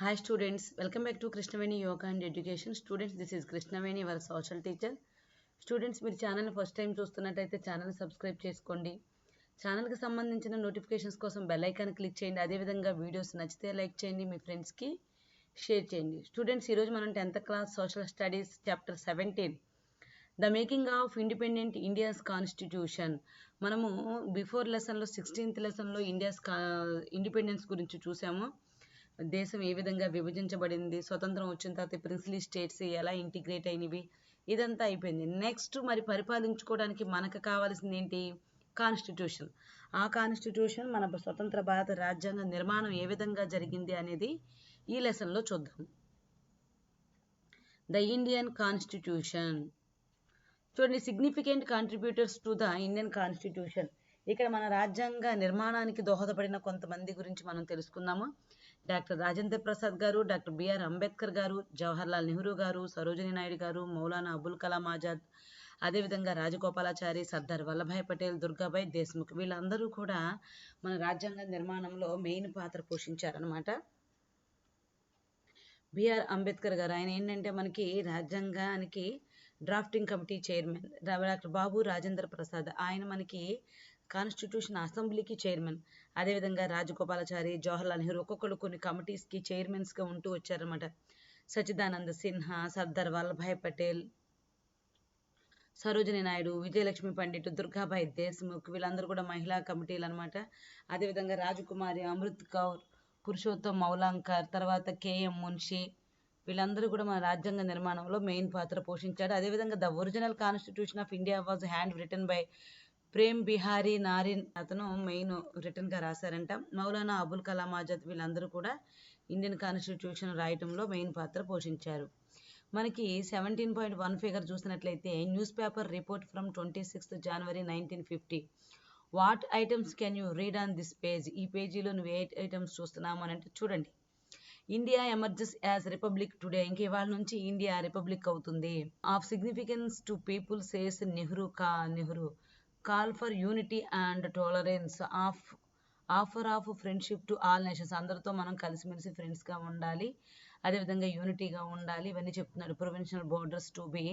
Hi students, welcome back to Krishna Veni Yoga and Education. Students, this is Krishna Veni, our social teacher. Students మీరు ఛానల్ని first time చూస్తున్నట్టయితే ఛానల్ని subscribe చేసుకోండి. ఛానల్కి సంబంధించిన notifications కోసం బెల్ ఐకాన్ క్లిక్ చేయండి. అదేవిధంగా వీడియోస్ నచ్చితే లైక్ చేయండి, మీ ఫ్రెండ్స్కి షేర్ చేయండి. స్టూడెంట్స్ ఈరోజు మనం 10th class social studies chapter 17 the making of independent India's constitution. మనము బిఫోర్ లెసన్లో 16th లెసన్లో ఇండిపెండెన్స్ గురించి చూసాము. దేశం ఏ విధంగా విభజించబడింది, స్వతంత్రం వచ్చిన తర్వాత ప్రిన్స్లీ స్టేట్స్ ఎలా ఇంటిగ్రేట్ అయినవి, ఇదంతా అయిపోయింది. నెక్స్ట్ మరి పరిపాలించుకోవడానికి మనకు కావాల్సింది ఏంటి? కాన్స్టిట్యూషన్. ఆ కాన్స్టిట్యూషన్ మన స్వతంత్ర భారత రాజ్యాంగ నిర్మాణం ఏ విధంగా జరిగింది అనేది ఈ లెసన్లో చూద్దాం. The Indian constitution. చూడండి, significant contributors to the Indian constitution. ఇక్కడ మన రాజ్యాంగ నిర్మాణానికి దోహదపడిన కొంతమంది గురించి మనం తెలుసుకుందాము. డాక్టర్ రాజేంద్ర ప్రసాద్ గారు, డాక్టర్ బిఆర్ అంబేద్కర్ గారు, జవహర్లాల్ నెహ్రూ గారు, సరోజినీ నాయుడు గారు, మౌలానా అబుల్ కలాం ఆజాద్, అదేవిధంగా రాజగోపాలాచారి, సర్దార్ వల్లభాయ్ పటేల్, దుర్గాబాయ్ దేశ్ముఖ్, వీళ్ళందరూ కూడా మన రాజ్యాంగ నిర్మాణంలో మెయిన్ పాత్ర పోషించారనమాట. బిఆర్ అంబేద్కర్ గారు, ఆయన ఏంటంటే మనకి రాజ్యాంగానికి drafting committee chairman. Doctor Babu Rajendra Prasad, ఆయన మనకి కాన్స్టిట్యూషన్ అసెంబ్లీకి చైర్మన్. అదేవిధంగా రాజగోపాలాచారి, జవహర్లాల్ నెహ్రూ ఒక్కొక్కరు కొన్ని కమిటీస్కి చైర్మన్స్గా ఉంటూ వచ్చారనమాట. సచిదానంద సిన్హా, సర్దార్ వల్లభాయ్ పటేల్, సరోజినీ నాయుడు, విజయలక్ష్మి పండిట్, దుర్గాబాయ్ దేశ్ముఖ్, వీళ్ళందరూ కూడా మహిళా కమిటీలు అనమాట. అదేవిధంగా రాజకుమారి అమృత్ కౌర్, పురుషోత్తం మౌలాంకర్, తర్వాత కేఎం మున్షి, వీళ్ళందరూ కూడా మన రాజ్యాంగ నిర్మాణంలో మెయిన్ పాత్ర పోషించారు. అదేవిధంగా the original constitution of India was handwritten by Prem Behari Narain, అతను మెయిన్ రిటర్న్గా రాశారంట. మౌలానా అబుల్ కలాం ఆజాద్, వీళ్ళందరూ కూడా ఇండియన్ కాన్స్టిట్యూషన్ రాయటంలో మెయిన్ పాత్ర పోషించారు. మనకి 17.1 ఫిగర్ చూసినట్లయితే news paper report from 26th January 1950. What items can you read on this page? ఈ పేజీలో నువ్వు ఏ ఐటమ్స్ చూస్తున్నాము అని అంటే చూడండి. India emerges as republic today, ఇంక ఇవాళ నుంచి ఇండియా రిపబ్లిక్ అవుతుంది. Of significance to people says Nehru call for unity and tolerance, offer of friendship to all nations, అందరితో మనం కలిసిమెలిసి ఫ్రెండ్స్గా ఉండాలి, అదేవిధంగా యూనిటీగా ఉండాలి, ఇవన్నీ చెప్తున్నాడు. ప్రొవిన్షనల్ బోర్డర్స్ టు బి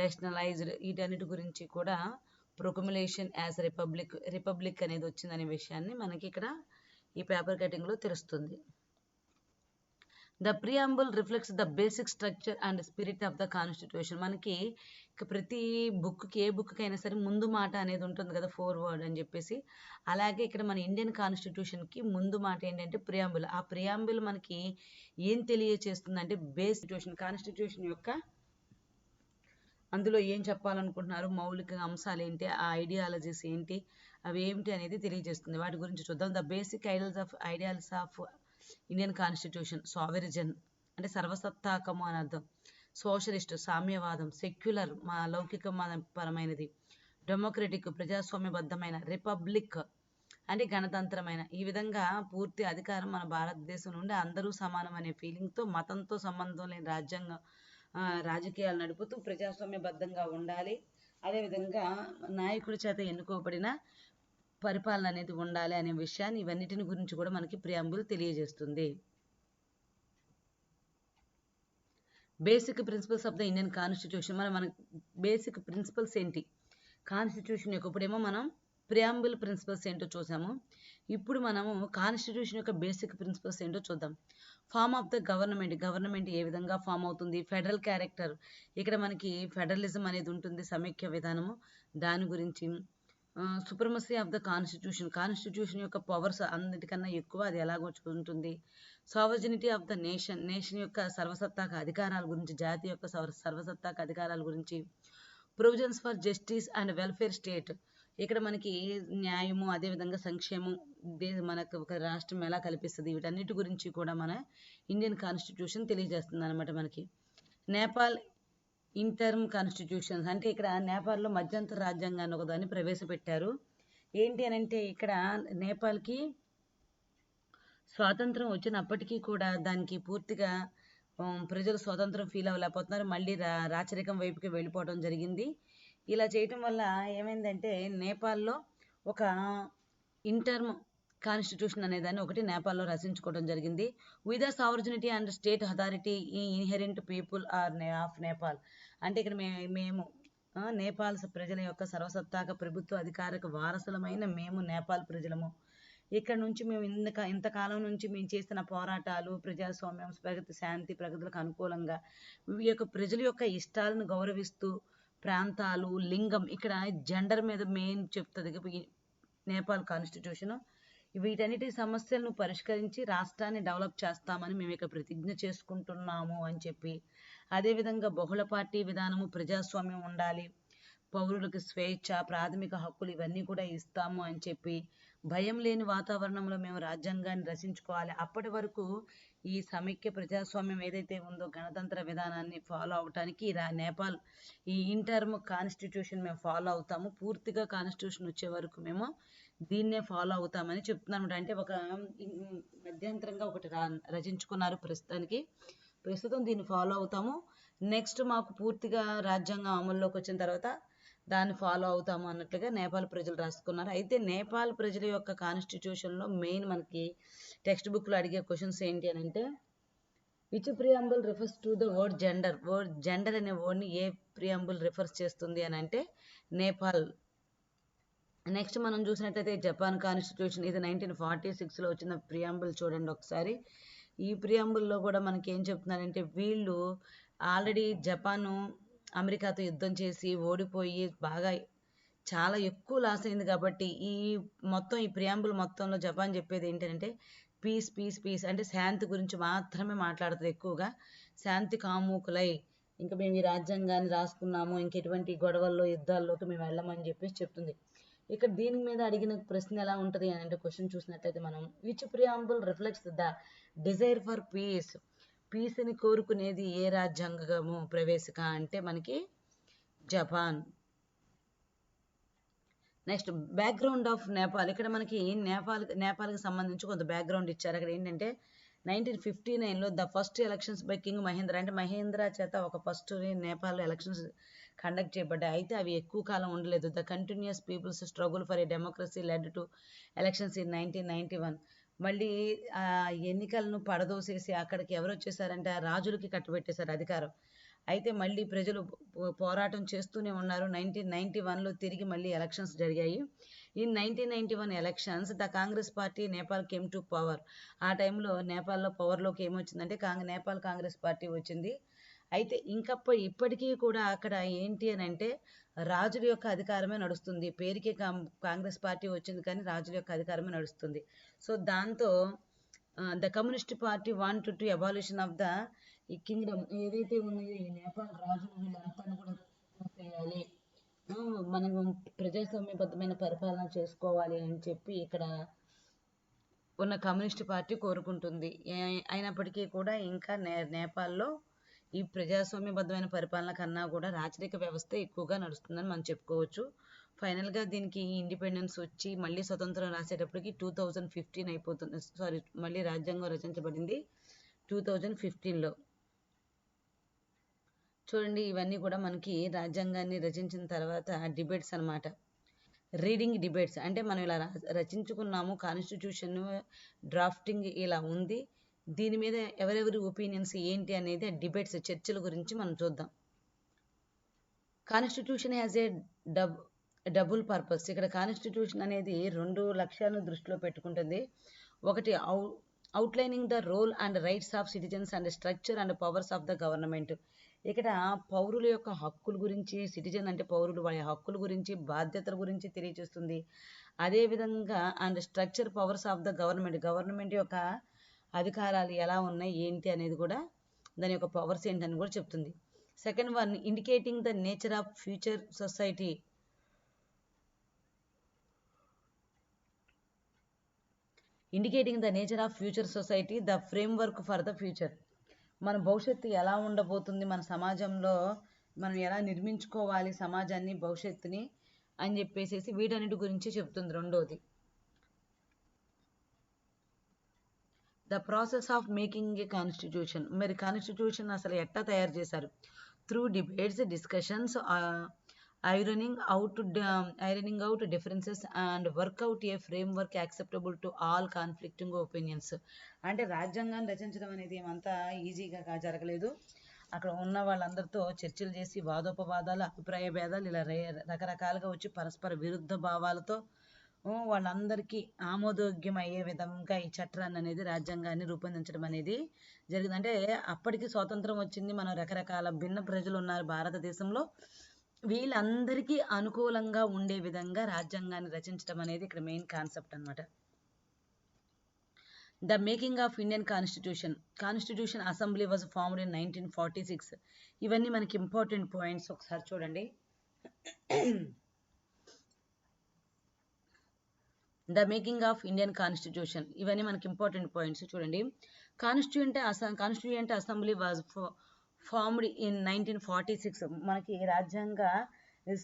రేషనలైజ్డ్, వీటన్నిటి గురించి కూడా ప్రొక్లమేషన్ యాజ్ రిపబ్లిక్ అనేది వచ్చిందనే విషయాన్ని మనకి ఇక్కడ ఈ పేపర్ కటింగ్లో తెలుస్తుంది. The preamble reflects the basic structure and spirit of the constitution. మనకి ప్రతి బుక్కి, ఏ బుక్కి అయినా సరే ముందు మాట అనేది ఉంటుంది కదా, ఫోర్వర్డ్ అని చెప్పేసి. అలాగే ఇక్కడ మన ఇండియన్ కాన్స్టిట్యూషన్కి ముందు మాట ఏంటంటే ప్రియాంబుల్. ఆ ప్రియాంబుల్ మనకి ఏం తెలియచేస్తుందంటే కాన్స్టిట్యూషన్ యొక్క అందులో ఏం చెప్పాలనుకుంటున్నారు, మౌలిక అంశాలు ఏంటి, ఆ ఐడియాలజీస్ ఏంటి, అవి ఏమిటి అనేది తెలియజేస్తుంది. వాటి గురించి చూద్దాం. The basic ideals of Indian constitution: sovereign అంటే సర్వసత్తాకము అని అర్థం, సోషలిస్ట్ సామ్యవాదం, సెక్యులర్ లౌకిక పరమైనది, డెమోక్రటిక్ ప్రజాస్వామ్యబద్ధమైన, రిపబ్లిక్ అంటే గణతంత్రమైన. ఈ విధంగా పూర్తి అధికారం మన భారతదేశం నుండి అందరూ సమానం అనే ఫీలింగ్తో, మతంతో సంబంధం లేని రాజకీయాలు నడుపుతూ ప్రజాస్వామ్యబద్ధంగా ఉండాలి. అదేవిధంగా నాయకుడి చేత ఎన్నుకోబడిన పరిపాలన అనేది ఉండాలి అనే విషయాన్ని, ఇవన్నిటిని గురించి కూడా మనకి ప్రియాంబుల్ తెలియజేస్తుంది. Basic principles of the Indian constitution. మన బేసిక్ ప్రిన్సిపల్స్ ఏంటి కాన్స్టిట్యూషన్ యొక్క? ఇప్పుడేమో మనం ప్రియాంబుల్ ప్రిన్సిపల్స్ ఏంటో చూసాము. ఇప్పుడు మనము కాన్స్టిట్యూషన్ యొక్క బేసిక్ ప్రిన్సిపల్స్ ఏంటో చూద్దాం. ఫార్మ్ ఆఫ్ ద గవర్నమెంట్ ఏ విధంగా ఫామ్ అవుతుంది? ఫెడరల్ క్యారెక్టర్, ఇక్కడ మనకి ఫెడరలిజం అనేది ఉంటుంది, సమైక్య విధానము, దాని గురించి. సుప్రమసీ ఆఫ్ ద కాన్స్టిట్యూషన్ యొక్క పవర్స్ అన్నిటికన్నా ఎక్కువ అది ఎలాగో ఉంటుంది. సావర్జినిటీ ఆఫ్ ద నేషన్ యొక్క సర్వసత్తాక అధికారాల గురించి, జాతి యొక్క సర్వసత్తాక అధికారాల గురించి. Provisions for justice and welfare state, ఇక్కడ మనకి న్యాయము, అదేవిధంగా సంక్షేమం, మనకు ఒక రాష్ట్రం ఎలా కల్పిస్తుంది, వీటన్నిటి గురించి కూడా మన ఇండియన్ కాన్స్టిట్యూషన్ తెలియజేస్తుంది అనమాట మనకి. నేపాల్ ఇంటర్మ్ కాన్స్టిట్యూషన్స్ అంటే ఇక్కడ నేపాల్లో మధ్యంతర రాజ్యాంగాన్ని ఒకదాన్ని ప్రవేశపెట్టారు. ఏంటి అని అంటే ఇక్కడ నేపాల్కి స్వాతంత్రం వచ్చినప్పటికీ కూడా దానికి పూర్తిగా ప్రజలు స్వాతంత్రం ఫీల్ అవ్వలేకపోతున్నారు, మళ్ళీ రాచరికం వైపుకి వెళ్ళిపోవడం జరిగింది. ఇలా చేయటం వల్ల ఏమైందంటే నేపాల్లో ఒక ఇంటర్మ్ కాన్స్టిట్యూషన్ అనేదాన్ని ఒకటి నేపాల్లో రచించుకోవడం జరిగింది. With the sovereignty and state authority ఈ inherent people are of Nepal. అంటే ఇక్కడ మేము నేపాల్ ప్రజల యొక్క సర్వసత్తాక ప్రభుత్వ అధికారిక వారసులమైన మేము నేపాల్ ప్రజలము. ఇక్కడ నుంచి మేము ఇంతకాలం నుంచి మేము చేసిన పోరాటాలు ప్రజాస్వామ్యం, ప్రగతి, శాంతి, ప్రగతులకు అనుకూలంగా ఈ యొక్క ప్రజల యొక్క ఇష్టాలను గౌరవిస్తూ ప్రాంతాలు, లింగం, ఇక్కడ జెండర్ మీద మెయిన్ చెప్తుంది నేపాల్ కాన్స్టిట్యూషన్. వీటన్నిటి సమస్యలను పరిష్కరించి రాష్ట్రాన్ని డెవలప్ చేస్తామని మేము ఇక్కడ ప్రతిజ్ఞ చేసుకుంటున్నాము అని చెప్పి, అదేవిధంగా బహుళ పార్టీ విధానము, ప్రజాస్వామ్యం ఉండాలి, పౌరులకు స్వేచ్ఛ, ప్రాథమిక హక్కులు ఇవన్నీ కూడా ఇస్తాము అని చెప్పి, భయం లేని వాతావరణంలో మేము రాజ్యాంగాన్ని రచించుకోవాలి. అప్పటి వరకు ఈ సమైక్య ప్రజాస్వామ్యం ఏదైతే ఉందో గణతంత్ర విధానాన్ని ఫాలో అవటానికి నేపాల్ ఈ ఇంటర్మ్ కాన్స్టిట్యూషన్ మేము ఫాలో అవుతాము. పూర్తిగా కాన్స్టిట్యూషన్ వచ్చే వరకు మేము దీన్నే ఫాలో అవుతామని చెప్తున్నాను. అంటే ఒక మధ్యంతరంగా ఒకటి రచించుకున్నారు. ప్రస్తుతం దీన్ని ఫాలో అవుతాము. నెక్స్ట్ మాకు పూర్తిగా రాజ్యాంగం అమల్లోకి వచ్చిన తర్వాత దాన్ని ఫాలో అవుతాము అన్నట్లుగా నేపాల్ ప్రజలు రాసుకున్నారు. అయితే నేపాల్ ప్రజల యొక్క కాన్స్టిట్యూషన్లో మెయిన్ మనకి టెక్స్ట్ బుక్లో అడిగే క్వశ్చన్స్ ఏంటి అని అంటే, which preamble refers to the word gender. Gender అనే వర్డ్ని ఏ ప్రియాంబుల్ రిఫర్స్ చేస్తుంది అని అంటే నేపాల్. నెక్స్ట్ మనం చూసినట్లయితే జపాన్ కాన్స్టిట్యూషన్, ఇది 1946లో వచ్చిన ప్రియాంబుల్ చూడండి ఒకసారి. ఈ ప్రియాంబుల్లో కూడా మనకి ఏం చెప్తున్నారంటే, వీళ్ళు ఆల్రెడీ జపాను అమెరికాతో యుద్ధం చేసి ఓడిపోయి బాగా చాలా ఎక్కువ లాస్ అయింది కాబట్టి ఈ ప్రియాంబుల్ మొత్తంలో జపాన్ చెప్పేది ఏంటంటే పీస్ పీస్ పీస్ అంటే శాంతి గురించి మాత్రమే మాట్లాడుతుంది ఎక్కువగా. శాంతి కాముకులై ఇంకా మేము ఈ రాజ్యాంగాన్ని రాసుకున్నాము, ఇంకెటువంటి గొడవల్లో యుద్ధాల్లోకి మేము వెళ్ళమని చెప్పేసి చెప్తుంది. ఇక్కడ దీని మీద అడిగిన ప్రశ్న ఎలా ఉంటుంది అని అంటే, క్వశ్చన్ చూసినట్లయితే మనం, which preamble reflects the desire for peace. పీస్ని కోరుకునేది ఏ రాజ్యాంగము ప్రవేశిక అంటే మనకి Japan. Next background of Nepal. ఇక్కడ మనకి నేపాల్కి సంబంధించి కొంత బ్యాక్గ్రౌండ్ ఇచ్చారు. అక్కడ ఏంటంటే 1959లో the first elections by king Mahendra, అంటే మహేంద్ర చేత ఒక ఫస్ట్ నేపాల్లో ఎలక్షన్స్ కండక్ట్ చేయబడ్డాయి. అయితే అవి ఎక్కువ కాలం ఉండలేదు. The continuous people's struggle for a democracy led to elections in 1991. మళ్ళీ ఆ ఎన్నికలను పడదోసేసి అక్కడికి ఎవరు వచ్చేసారంటే ఆ రాజులకి కట్టబెట్టేశారు అధికారం. అయితే మళ్ళీ ప్రజలు పోరాటం చేస్తూనే ఉన్నారు. 1991లో తిరిగి మళ్ళీ ఎలక్షన్స్ జరిగాయి. In 1991 elections the Congress party Nepal came to power. ఆ టైంలో నేపాల్లో పవర్లోకి ఏమొచ్చిందంటే నేపాల్ కాంగ్రెస్ పార్టీ వచ్చింది. అయితే ఇప్పటికీ కూడా అక్కడ ఏంటి అని అంటే రాజుల యొక్క అధికారమే నడుస్తుంది. పేరుకే కాంగ్రెస్ పార్టీ వచ్చింది కానీ రాజుల యొక్క అధికారమే నడుస్తుంది. సో దాంతో the communist party wanted to abolition of the ఈ కింగ్డమ్ ఏదైతే ఉన్నాయో ఈ నేపాల్ రాజులు వీళ్ళంతా కూడా చేయాలి, మనం ప్రజాస్వామ్యబద్ధమైన పరిపాలన చేసుకోవాలి అని చెప్పి ఇక్కడ ఉన్న కమ్యూనిస్ట్ పార్టీ కోరుకుంటుంది. అయినప్పటికీ కూడా ఇంకా నేపాల్లో ఈ ప్రజాస్వామ్యబద్ధమైన పరిపాలన కన్నా కూడా రాచరిక వ్యవస్థ ఎక్కువగా నడుస్తుందని మనం చెప్పుకోవచ్చు. ఫైనల్గా దీనికి ఇండిపెండెన్స్ వచ్చి మళ్ళీ స్వతంత్రం రాసేటప్పటికి 2015 అయిపోతుంది. మళ్ళీ రాజ్యాంగం రచించబడింది 2015లో. చూడండి ఇవన్నీ కూడా మనకి రాజ్యాంగాన్ని రచించిన తర్వాత డిబేట్స్ అనమాట. రీడింగ్ డిబేట్స్ అంటే మనం ఇలా రచించుకున్నాము, కాన్స్టిట్యూషన్ డ్రాఫ్టింగ్ ఇలా ఉంది, దీని మీద ఎవరెవరి ఒపీనియన్స్ ఏంటి అనేది డిబేట్స్ చర్చల గురించి మనం చూద్దాం. Constitution has a double purpose. ఇక్కడ కాన్స్టిట్యూషన్ అనేది 2 లక్ష్యాలను దృష్టిలో పెట్టుకుంటుంది. ఒకటి outlining the role and rights of citizens and structure and powers of the government. ఇక్కడ పౌరుల యొక్క హక్కుల గురించి, సిటిజన్ అంటే పౌరులు వాళ్ళ హక్కుల గురించి, బాధ్యతల గురించి తెలియజేస్తుంది. అదేవిధంగా and structure powers of the government యొక్క అధికారాలు ఎలా ఉన్నాయి ఏంటి అనేది కూడా దాని యొక్క పవర్స్ ఏంటని కూడా చెప్తుంది. Second one indicating the nature of future society. Indicating the nature of future society the framework for the future. మన భవిష్యత్తు ఎలా ఉండబోతుంది, మన సమాజంలో మనం ఎలా నిర్మించుకోవాలి సమాజాన్ని, భవిష్యత్తుని అని చెప్పేసి వీటన్నిటి గురించి చెప్తుంది. రెండోది the process of making a constitution. మరి కాన్స్టిట్యూషన్ అసలు ఎట్లా తయారు చేశారు? Through debates, discussions ironing out differences and work out a framework acceptable to all conflicting opinions. అంటే రాజ్యాంగాన్ని రచించడం అనేది ఏమంతా ఈజీగా జరగలేదు. అక్కడ ఉన్న వాళ్ళందరితో చర్చలు చేసి వాదోపవాదాలు, అభిప్రాయ భేదాలు ఇలా రకరకాలుగా వచ్చి పరస్పర విరుద్ధ భావాలతో వాళ్ళందరికీ ఆమోదయోగ్యం అయ్యే విధంగా ఈ చట్టాన్ని అనేది రాజ్యాంగాన్ని రూపొందించడం అనేది జరిగింది. అంటే అప్పటికి స్వాతంత్రం వచ్చింది, మనం రకరకాల భిన్న ప్రజలు ఉన్నారు భారతదేశంలో, వీళ్ళందరికీ అనుకూలంగా ఉండే విధంగా రాజ్యాంగాన్ని రచించడం అనేది ఇక్కడ మెయిన్ కాన్సెప్ట్ అన్నమాట. The making of Indian constitution assembly was formed in 1946. ఇవన్నీ మనకి ఇంపార్టెంట్ పాయింట్స్, ఒకసారి చూడండి. The making of Indian constitution, ఇవన్నీ మనకి ఇంపార్టెంట్ పాయింట్స్ చూడండి. Constituent assembly was formed in 1946. మనకి రాజ్యాంగ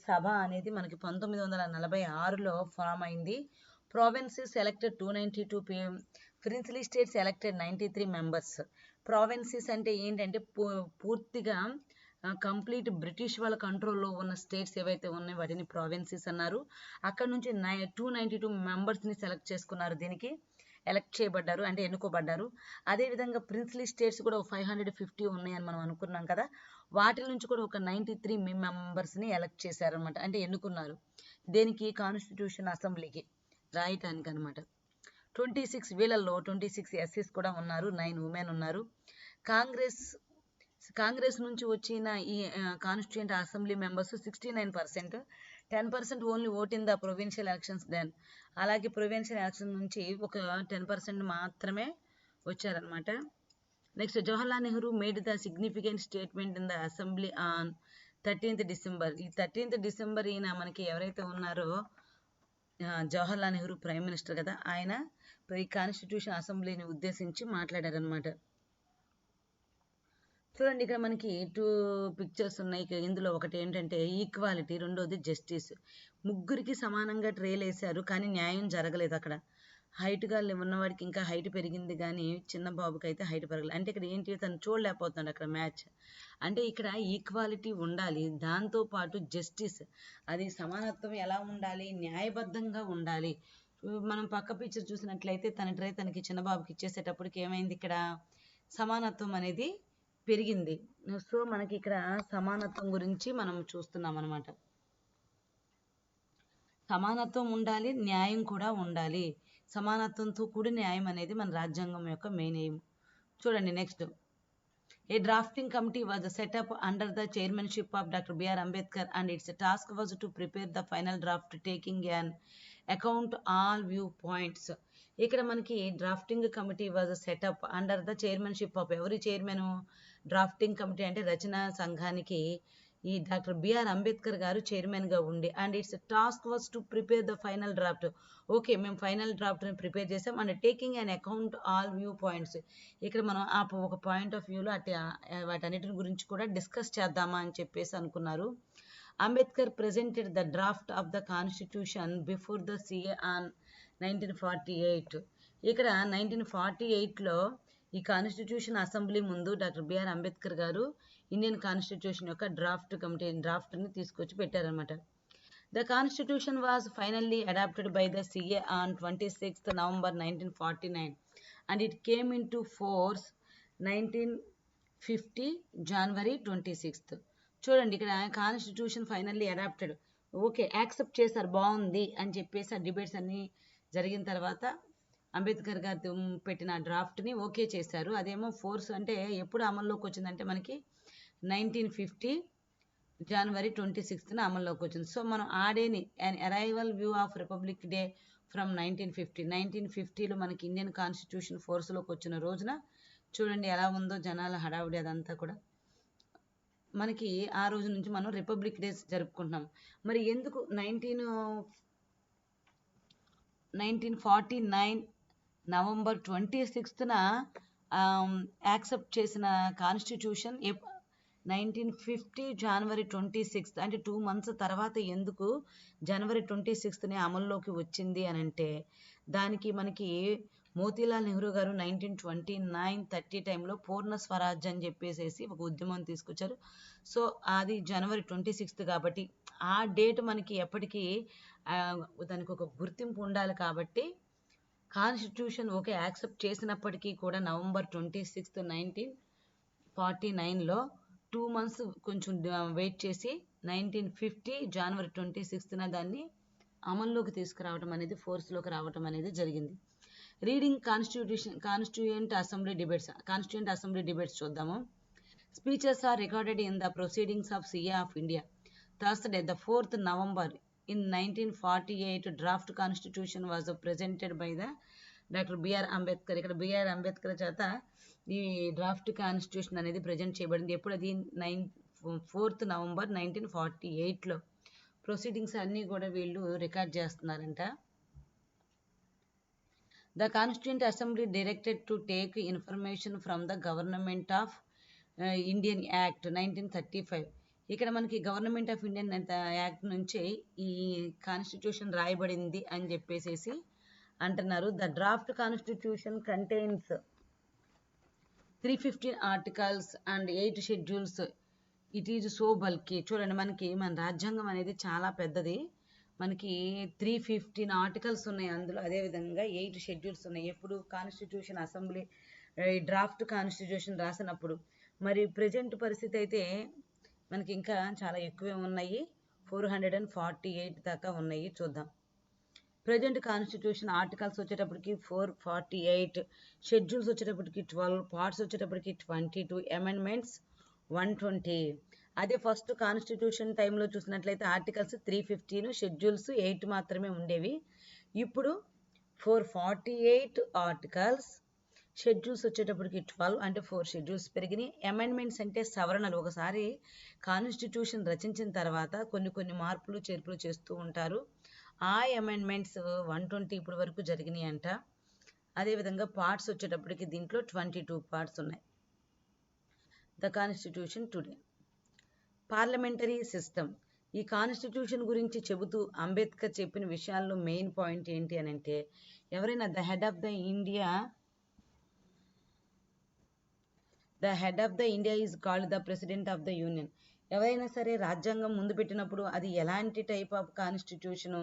సభ అనేది మనకి 1946లో ఫామ్ అయింది. Provinces elected 292, princely states elected 93 members. Provinces అంటే ఏంటంటే పూర్తిగా కంప్లీట్ బ్రిటిష్ వాళ్ళ కంట్రోల్లో ఉన్న స్టేట్స్ ఏవైతే ఉన్నాయో వాటిని ప్రావిన్సెస్ అన్నారు. అక్కడ నుంచి 292 మెంబర్స్ని సెలెక్ట్ చేసుకున్నారు, దీనికి ఎలక్ట్ చేయబడ్డారు అంటే ఎన్నుకోబడ్డారు. అదేవిధంగా ప్రిన్స్లీ స్టేట్స్ కూడా 550 ఉన్నాయని మనం అనుకున్నాం కదా, వాటి నుంచి కూడా ఒక 93 మెంబర్స్ని ఎలక్ట్ చేశారనమాట, అంటే ఎన్నుకున్నారు. దేనికి? కాన్స్టిట్యూషన్ అసెంబ్లీకి రాయటానికి అనమాట. 26 వీళ్ళల్లో 26 ఎస్సీస్ కూడా ఉన్నారు, 9 ఉమెన్ ఉన్నారు. కాంగ్రెస్ నుంచి వచ్చిన ఈ constituent assembly members 69%, 10% only vote in the provincial elections then. అలాగే ప్రొవిన్షియల్ ఎలక్షన్ నుంచి ఒక 10% మాత్రమే వచ్చారనమాట. Next, Jawaharlal Nehru made the significant statement in the assembly on 13th December. ఈ 13th December ఈయన మనకి ఎవరైతే ఉన్నారో జవహర్లాల్ నెహ్రూ ప్రైమ్ మినిస్టర్ కదా, ఆయన ఈ కాన్స్టిట్యూషన్ అసెంబ్లీని ఉద్దేశించి మాట్లాడారనమాట. చూడండి, ఇక్కడ మనకి 2 పిక్చర్స్ ఉన్నాయి. ఇందులో ఒకటి ఏంటంటే ఈక్వాలిటీ, రెండోది జస్టిస్. ముగ్గురికి సమానంగా ట్రేలు వేశారు కానీ న్యాయం జరగలేదు. అక్కడ హైట్గా ఉన్నవాడికి ఇంకా హైట్ పెరిగింది కానీ చిన్న బాబుకి అయితే హైట్ పెరగలేదు. అంటే ఇక్కడ ఏంటి, తను చూడలేకపోతున్నాడు అక్కడ మ్యాచ్. అంటే ఇక్కడ ఈక్వాలిటీ ఉండాలి, దాంతోపాటు జస్టిస్, అది సమానత్వం ఎలా ఉండాలి, న్యాయబద్ధంగా ఉండాలి. మనం పక్క పిక్చర్ చూసినట్లయితే తన ట్రే తనకి చిన్న బాబుకి ఇచ్చేసేటప్పటికి ఏమైంది, ఇక్కడ సమానత్వం అనేది పెరిగింది. సో మనకి ఇక్కడ సమానత్వం గురించి మనం చూస్తున్నాం అనమాట. సమానత్వం ఉండాలి, న్యాయం కూడా ఉండాలి. సమానత్వంతో కూడి న్యాయం అనేది మన రాజ్యాంగం యొక్క మెయిన్ ఎయిమ్. చూడండి next, a drafting committee was set up under the chairmanship of doctor BR Ambedkar and its task was to prepare the final draft taking an account all view points. ఇక్కడ మనకి drafting committee was set up under the chairmanship of, ఎవరి చైర్మన్? Drafting committee అంటే రచనా సంఘానికి ఈ doctor BR Ambedkar గారు చైర్మన్గా ఉండి, and its task was to prepare the final draft. Okay, మేము ఫైనల్ డ్రాఫ్ట్ని ప్రిపేర్ చేసాం. And taking an account all view points, ఇక్కడ మనం ఒక పాయింట్ ఆఫ్ వ్యూలో వాటన్నిటిని గురించి కూడా డిస్కస్ చేద్దామా అని చెప్పేసి అనుకున్నారు. Ambedkar presented the draft of the constitution before the CA on 1948. ఇక్కడ 1948లో ఈ కాన్స్టిట్యూషన్ అసెంబ్లీ ముందు doctor BR Ambedkar garu Indian constitution యొక్క డ్రాఫ్ట్ని తీసుకొచ్చి పెట్టారనమాట. The constitution was finally adopted by the CA on 26th November 1949 and it came in to force 1950 January 26th. చూడండి, ఇక్కడ constitution finally adopted, okay accept చేశారు, బాగుంది అని చెప్పేసి ఆ డిబేట్స్ అన్నీ జరిగిన తర్వాత అంబేద్కర్ గారు పెట్టిన డ్రాఫ్ట్ని ఓకే చేశారు. అదేమో ఫోర్స్ అంటే ఎప్పుడు అమల్లోకి వచ్చిందంటే మనకి 1950 January 26th అమల్లోకి వచ్చింది. సో మనం ఆ డేని and arrival view of republic day from 1950లో మనకి ఇండియన్ కాన్స్టిట్యూషన్ ఫోర్స్లోకి వచ్చిన రోజున చూడండి ఎలా ఉందో జనాల హడావుడి, అదంతా కూడా మనకి ఆ రోజు నుంచి మనం రిపబ్లిక్ డేస్ జరుపుకుంటున్నాం. మరి ఎందుకు 1949 November 26th యాక్సెప్ట్ చేసిన కాన్స్టిట్యూషన్ 1950 January 26th అంటే 2 months తర్వాత ఎందుకు January 26th అమల్లోకి వచ్చింది అని అంటే దానికి మనకి మోతీలాల్ నెహ్రూ గారు 1929-30 టైంలో పూర్ణ స్వరాజ్ అని చెప్పేసి ఒక ఉద్యమం తీసుకొచ్చారు. సో అది January 26 కాబట్టి ఆ డేట్ మనకి ఎప్పటికీ దానికి ఒక గుర్తింపు ఉండాలి కాబట్టి కాన్స్టిట్యూషన్ ఓకే యాక్సెప్ట్ చేసినప్పటికీ కూడా November 26, 1949లో 2 months కొంచెం వెయిట్ చేసి 1950 January 26న దాన్ని అమల్లోకి తీసుకురావడం అనేది ఫోర్స్లోకి రావడం అనేది జరిగింది. రీడింగ్ కాన్స్టిట్యూయెంట్ అసెంబ్లీ డిబేట్స్ చూద్దాము. Speeches are recorded in the proceedings of CA of India. Thursday, the 4th November in 1948, draft constitution was presented by the Dr. B.R. Ambedkar. ఇక్కడ B.R. Ambedkar చేత ఈ డ్రాఫ్ట్ కాన్స్టిట్యూషన్ అనేది present చేయబడింది. ఎప్పుడు అది 4th November 1948లో. Proceedings అన్నీ కూడా వీళ్ళు రికార్డ్ చేస్తున్నారంట. The Constituent Assembly directed to take information from the Government of Indian Act 1935. ఇక్కడ మనకి గవర్నమెంట్ ఆఫ్ ఇండియన్ యాక్ట్ నుంచి ఈ కాన్స్టిట్యూషన్ రాయబడింది అని చెప్పేసి అంటున్నారు. The draft constitution contains 315 articles and 8 schedules. It is so bulky. చూడండి, మనకి మన రాజ్యాంగం అనేది చాలా పెద్దది. మనకి 315 ఆర్టికల్స్ ఉన్నాయి అందులో. అదేవిధంగా 8 షెడ్యూల్స్ ఉన్నాయి. ఎప్పుడు కాన్స్టిట్యూషన్ అసెంబ్లీ డ్రాఫ్ట్ కాన్స్టిట్యూషన్ రాసినప్పుడు. మరి ప్రజెంట్ పరిస్థితి అయితే మనకి ఇంకా చాలా ఎక్కువే ఉన్నాయి. 448 దాకా ఉన్నాయి. చూద్దాం. ప్రజెంట్ కాన్స్టిట్యూషన్ ఆర్టికల్స్ వచ్చేటప్పటికి 448, షెడ్యూల్స్ వచ్చేటప్పటికి 12, పార్ట్స్ వచ్చేటప్పటికి 22, అమెండ్మెంట్స్ 120. అదే ఫస్ట్ కాన్స్టిట్యూషన్ టైంలో చూసినట్లయితే ఆర్టికల్స్ 315, షెడ్యూల్స్ 8 మాత్రమే ఉండేవి. ఇప్పుడు 448 ఆర్టికల్స్, షెడ్యూల్స్ వచ్చేటప్పటికి 12, అంటే 4 షెడ్యూల్స్ పెరిగినాయి. అమెండ్మెంట్స్ అంటే సవరణలు. ఒకసారి కాన్స్టిట్యూషన్ రచించిన తర్వాత కొన్ని మార్పులు చేర్పులు చేస్తూ ఉంటారు. ఆ అమెండ్మెంట్స్ 120 ఇప్పటి వరకు జరిగినాయి అంట. అదేవిధంగా పార్ట్స్ వచ్చేటప్పటికి దీంట్లో 22 పార్ట్స్ ఉన్నాయి. The constitution today. Parliamentary system. ఈ కాన్స్టిట్యూషన్ గురించి చెబుతూ అంబేద్కర్ చెప్పిన విషయాల్లో మెయిన్ పాయింట్ ఏంటి అని అంటే, ఎవరైనా the head of the India is called the president of the union. ఎవరైనా సరే రాజ్యాంగం ముందు పెట్టినప్పుడు అది ఎలాంటి టైప్ ఆఫ్ కాన్స్టిట్యూషను,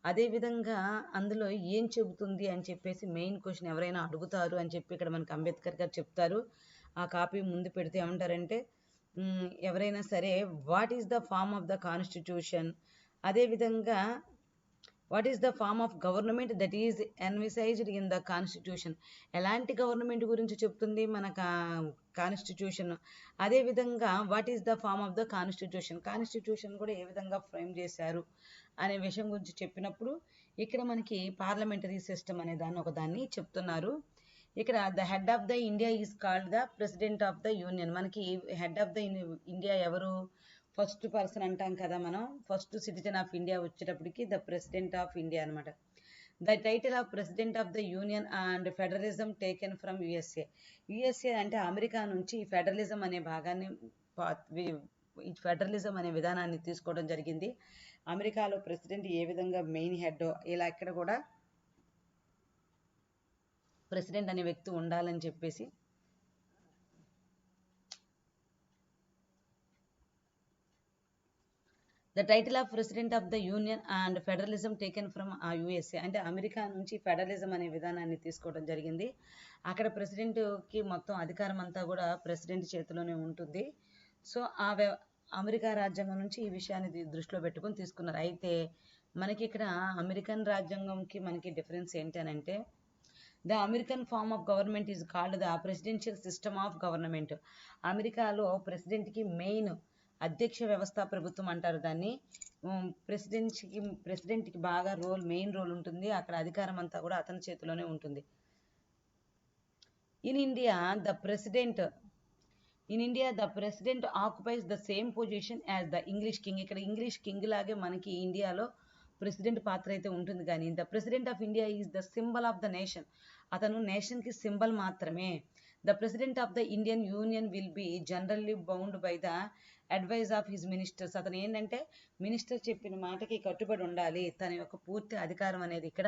అదేవిధంగా అందులో ఏం చెబుతుంది అని చెప్పేసి మెయిన్ క్వశ్చన్ ఎవరైనా అడుగుతారు అని చెప్పి ఇక్కడ మనకి అంబేద్కర్ గారు చెప్తారు. ఆ కాపీ ముందు పెడితే ఏమంటారంటే, ఎవరైనా సరే what is the form of the constitution, అదేవిధంగా what is the form of government that is envisaged in the constitution. ఎలాంటి గవర్నమెంట్ గురించి చెప్తుంది మన కాన్స్టిట్యూషన్. అదేవిధంగా what is the form of the constitution కూడా ఏ విధంగా ఫ్రేమ్ చేశారు అనే విషయం గురించి చెప్పినప్పుడు ఇక్కడ మనకి పార్లమెంటరీ సిస్టమ్ అనే దాన్ని చెప్తున్నారు. ఇక్కడ the head of the India is called the president of the union. మనకి హెడ్ ఆఫ్ ద ఇండియా ఎవరు? ఫస్ట్ పర్సన్ అంటాం కదా మనం. ఫస్ట్ సిటిజన్ ఆఫ్ ఇండియా వచ్చేటప్పటికి ద ప్రెసిడెంట్ ఆఫ్ ఇండియా అనమాట. The title of president of the union and federalism taken from USA. USA అంటే America నుంచి ఈ ఫెడరలిజం అనే భాగాన్ని, ఈ ఫెడరలిజం అనే విధానాన్ని తీసుకోవడం జరిగింది. అమెరికాలో ప్రెసిడెంట్ ఏ విధంగా మెయిన్ హెడ్, ఇలా ఇక్కడ కూడా ప్రెసిడెంట్ అనే వ్యక్తి ఉండాలని చెప్పేసి the title of president of the union and federalism taken from USA. అంటే అమెరికా నుంచి ఫెడరలిజం అనే విధానాన్ని తీసుకోవడం జరిగింది. అక్కడ ప్రెసిడెంట్కి మొత్తం అధికారం అంతా కూడా ప్రెసిడెంట్ చేతిలోనే ఉంటుంది. సో అమెరికా రాజ్యాంగం నుంచి ఈ విషయాన్ని దృష్టిలో పెట్టుకొని తీసుకున్నారు. అయితే మనకి ఇక్కడ అమెరికన్ రాజ్యాంగంకి మనకి డిఫరెన్స్ ఏంటి అని అంటే, the American form of government is called the presidential system of government. అమెరికాలో ప్రెసిడెంట్కి మెయిన్ అధ్యక్ష వ్యవస్థ ప్రభుత్వం అంటారు దాన్ని. ప్రెసిడెంట్కి బాగా మెయిన్ రోల్ ఉంటుంది. అక్కడ అధికారం అంతా కూడా అతని చేతిలోనే ఉంటుంది. In India the president occupies the same position as the English king. ఇక్కడ ఇంగ్లీష్ కింగ్ లాగే మనకి ఇండియాలో ప్రెసిడెంట్ పాత్ర అయితే ఉంటుంది. కానీ the president of India is the symbol of the nation. అతను నేషన్కి సింబల్ మాత్రమే. The president of the Indian union will be generally bound by the advise of his ministers. అతను ఏంటంటే మినిస్టర్ చెప్పిన మాటకి కట్టుబడి ఉండాలి. తన యొక్క పూర్తి అధికారం అనేది ఇక్కడ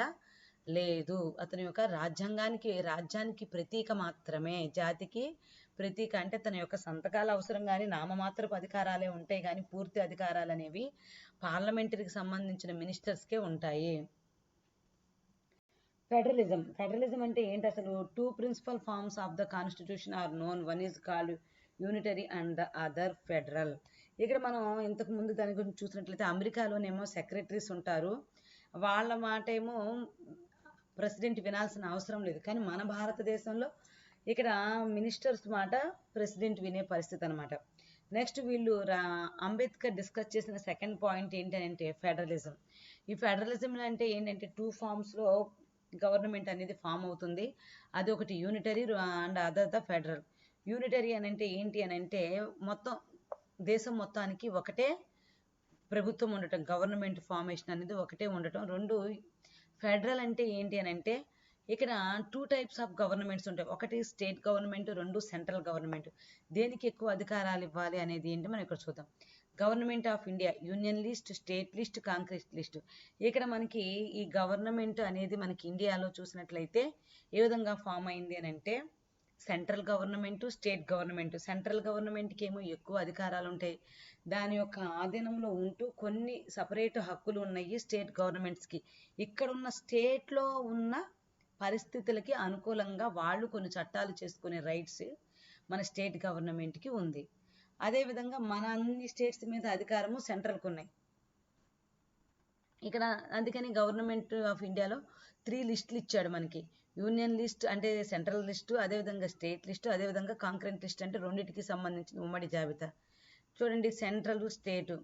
లేదు. అతని యొక్క రాజ్యానికి ప్రతీక మాత్రమే. జాతికి ప్రతీక అంటే తన యొక్క సంతకాలు అవసరం కానీ నామమాత్రపు అధికారాలే ఉంటాయి కానీ పూర్తి అధికారాలు అనేవి పార్లమెంటరీకి సంబంధించిన మినిస్టర్స్కే ఉంటాయి. ఫెడరలిజం అంటే ఏంటి అసలు? 2 principal forms of the constitution are known. One is called unitary and the other federal. ఇక్కడ మనం ఇంతకు ముందు దాని గురించి చూసినట్లయితే అమెరికాలోనేమో సెక్రటరీస్ ఉంటారు, వాళ్ళ మాట ఏమో ప్రెసిడెంట్ వినాల్సిన అవసరం లేదు. కానీ మన భారతదేశంలో ఇక్కడ మినిస్టర్స్ మాట ప్రెసిడెంట్ వినే పరిస్థితి అనమాట. నెక్స్ట్ వీళ్ళు అంబేద్కర్ డిస్కస్ చేసిన సెకండ్ పాయింట్ ఏంటంటే ఫెడరలిజం. ఈ ఫెడరలిజం అంటే ఏంటంటే 2 ఫార్మ్స్లో గవర్నమెంట్ అనేది ఫామ్ అవుతుంది. అది ఒకటి unitary and other the federal. Unitary అని అంటే ఏంటి అని అంటే మొత్తం దేశం మొత్తానికి ఒకటే ప్రభుత్వం ఉండటం, గవర్నమెంట్ ఫార్మేషన్ అనేది ఒకటే ఉండటం. 2 ఫెడరల్ అంటే ఏంటి అని అంటే ఇక్కడ 2 టైప్స్ ఆఫ్ గవర్నమెంట్స్ ఉంటాయి. ఒకటి స్టేట్ గవర్నమెంట్, 2 సెంట్రల్ గవర్నమెంట్. దేనికి ఎక్కువ అధికారాలు ఇవ్వాలి అనేది ఏంటి మనం ఇక్కడ చూద్దాం. Government of India union list, state list, Congress list. ఇక్కడ మనకి ఈ గవర్నమెంట్ అనేది మనకి ఇండియాలో చూసినట్లయితే ఏ విధంగా ఫామ్ అయింది అని అంటే central government, state government. Central గవర్నమెంట్కి ఏమో ఎక్కువ అధికారాలు ఉంటాయి, దాని యొక్క ఆధీనంలో ఉంటూ కొన్ని సపరేట్ హక్కులు ఉన్నాయి స్టేట్ గవర్నమెంట్స్కి. ఇక్కడున్న స్టేట్లో ఉన్న పరిస్థితులకి అనుకూలంగా వాళ్ళు కొన్ని చట్టాలు చేసుకునే రైట్స్ మన స్టేట్ గవర్నమెంట్కి ఉంది. అదేవిధంగా మన అన్ని స్టేట్స్ మీద అధికారము సెంట్రల్కి ఉన్నాయి. ఇక్కడ అందుకని గవర్నమెంట్ ఆఫ్ ఇండియాలో 3 లిస్టులు ఇచ్చాడు మనకి. యూనియన్ లిస్ట్ అంటే సెంట్రల్ లిస్టు, అదేవిధంగా స్టేట్ లిస్టు, అదేవిధంగా కాంకరెంట్ లిస్ట్ అంటే రెండింటికి సంబంధించిన ఉమ్మడి జాబితా. చూడండి central, state.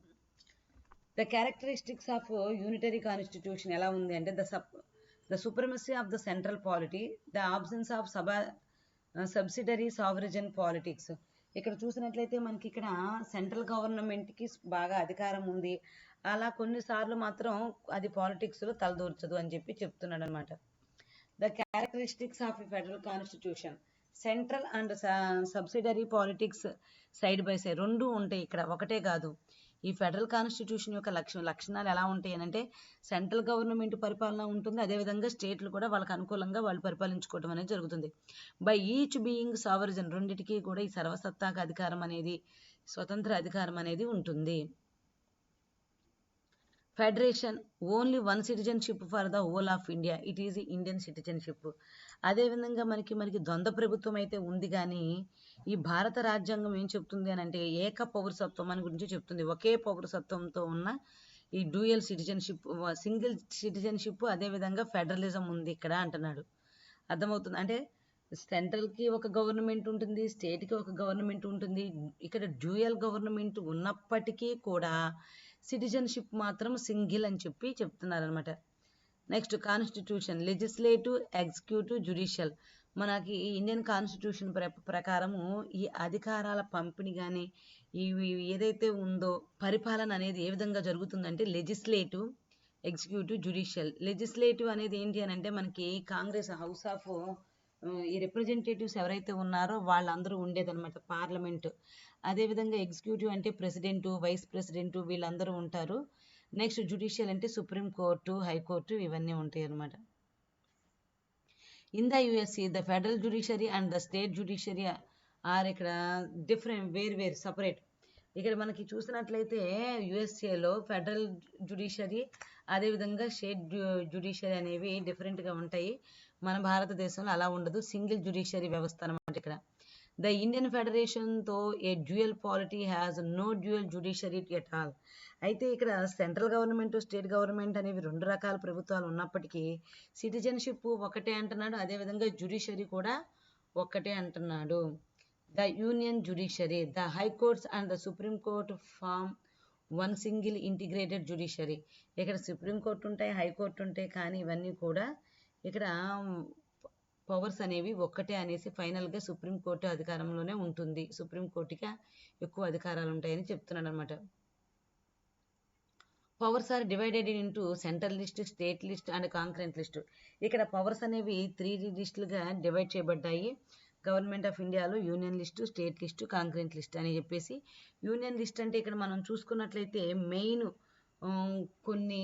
The characteristics of unitary constitution ఎలా ఉంది అంటే the supremacy of the central polity, the absence of subsidiary sovereign politics. ఇక్కడ చూసినట్లయితే మనకి ఇక్కడ సెంట్రల్ గవర్నమెంట్కి బాగా అధికారం ఉంది, అలా కొన్నిసార్లు మాత్రం అది పాలిటిక్స్లో తలదూర్చదు అని చెప్పి చెప్తున్నాడు అనమాట. The characteristics of federal constitution, central and subsidiary politics side by side 2 ఉంటాయి ఇక్కడ, ఒకటే కాదు. ఈ ఫెడరల్ కాన్స్టిట్యూషన్ యొక్క లక్షణాలు ఎలా ఉంటాయి అంటే సెంట్రల్ గవర్నమెంట్ పరిపాలన ఉంటుంది, అదేవిధంగా స్టేట్లు కూడా వాళ్ళకి అనుకూలంగా వాళ్ళు పరిపాలించుకోవడం అనేది జరుగుతుంది. బై ఈచ్ బీయింగ్ సావరిజన్, రెండింటికి కూడా ఈ సర్వసత్తాక అధికారం అనేది, స్వతంత్ర అధికారం అనేది ఉంటుంది. Federation only 1 citizenship for the whole of India, it is Indian citizenship. అదేవిధంగా మనకి ద్వంద్వ ప్రభుత్వం అయితే ఉంది, కానీ ఈ భారత రాజ్యాంగం ఏం చెప్తుంది అని అంటే ఏక పౌరసత్వం అని గురించి చెప్తుంది. ఒకే పౌరసత్వంతో ఉన్న ఈ డ్యూయల్ సిటిజన్షిప్, సింగిల్ సిటిజన్షిప్, అదేవిధంగా ఫెడరలిజం ఉంది ఇక్కడ అంటున్నాడు. అర్థమవుతుంది అంటే సెంట్రల్కి ఒక గవర్నమెంట్ ఉంటుంది, స్టేట్కి ఒక గవర్నమెంట్ ఉంటుంది. ఇక్కడ డ్యూయల్ గవర్నమెంట్ ఉన్నప్పటికీ కూడా సిటిజన్షిప్ మాత్రం సింగిల్ అని చెప్పి చెప్తున్నారు అనమాట. Next constitution, legislative, executive, judicial. మనకి ఇండియన్ కాన్స్టిట్యూషన్ ప్రకారము ఈ అధికారాల పంపిణీ కానీ ఇవి ఏదైతే ఉందో పరిపాలన అనేది ఏ విధంగా జరుగుతుందంటే లెజిస్లేటివ్, ఎగ్జిక్యూటివ్, జ్యుడిషియల్. లెజిస్లేటివ్ అనేది ఏంటి అని అంటే మనకి కాంగ్రెస్ హౌస్ ఆఫ్ ఈ రిప్రజెంటేటివ్స్ ఎవరైతే ఉన్నారో వాళ్ళందరూ ఉండేదన్నమాట, పార్లమెంటు. అదేవిధంగా ఎగ్జిక్యూటివ్ అంటే ప్రెసిడెంటు, వైస్ ప్రెసిడెంటు వీళ్ళందరూ ఉంటారు. నెక్స్ట్ జ్యుడిషియల్ అంటే సుప్రీం కోర్టు, హైకోర్టు ఇవన్నీ ఉంటాయి అన్నమాట. In the US the federal judiciary and the state judiciary are ఇక్కడ డిఫరెంట్, వేరు సపరేట్. ఇక్కడ మనకి చూసినట్లయితే యుఎస్ఏలో ఫెడరల్ జ్యుడిషియరీ అదేవిధంగా స్టేట్ జ్యుడిషియరీ అనేవి డిఫరెంట్గా ఉంటాయి. మన భారతదేశంలో అలా ఉండదు, సింగిల్ జ్యుడిషియరీ వ్యవస్థ అనమాట ఇక్కడ. ద ఇండియన్ ఫెడరేషన్తో a dual polity has no dual judiciary at all. అయితే ఇక్కడ సెంట్రల్ గవర్నమెంట్, స్టేట్ గవర్నమెంట్ అనేవి 2 రకాల ప్రభుత్వాలు ఉన్నప్పటికీ సిటిజన్షిప్ ఒకటే అంటున్నాడు, అదేవిధంగా జ్యుడిషియరీ కూడా ఒక్కటే అంటున్నాడు. The union judiciary, the high courts and the supreme court form 1 single integrated judiciary. ఇక్కడ సుప్రీం కోర్టు ఉంటాయి, హైకోర్టు ఉంటాయి, కానీ ఇవన్నీ కూడా ఇక్కడ పవర్స్ అనేవి ఒక్కటే అనేసి ఫైనల్గా సుప్రీంకోర్టు అధికారంలోనే ఉంటుంది, సుప్రీంకోర్టుకి ఎక్కువ అధికారాలు ఉంటాయని చెప్తున్నాడు అనమాట. Powers are divided into central list, state list and concurrent list. ఇక్కడ పవర్స్ అనేవి 3 లిస్టులుగా డివైడ్ చేయబడ్డాయి. గవర్నమెంట్ ఆఫ్ ఇండియాలో union list, state list, concurrent list అని చెప్పేసి. యూనియన్ లిస్ట్ అంటే ఇక్కడ మనం చూసుకున్నట్లయితే మెయిన్ కొన్ని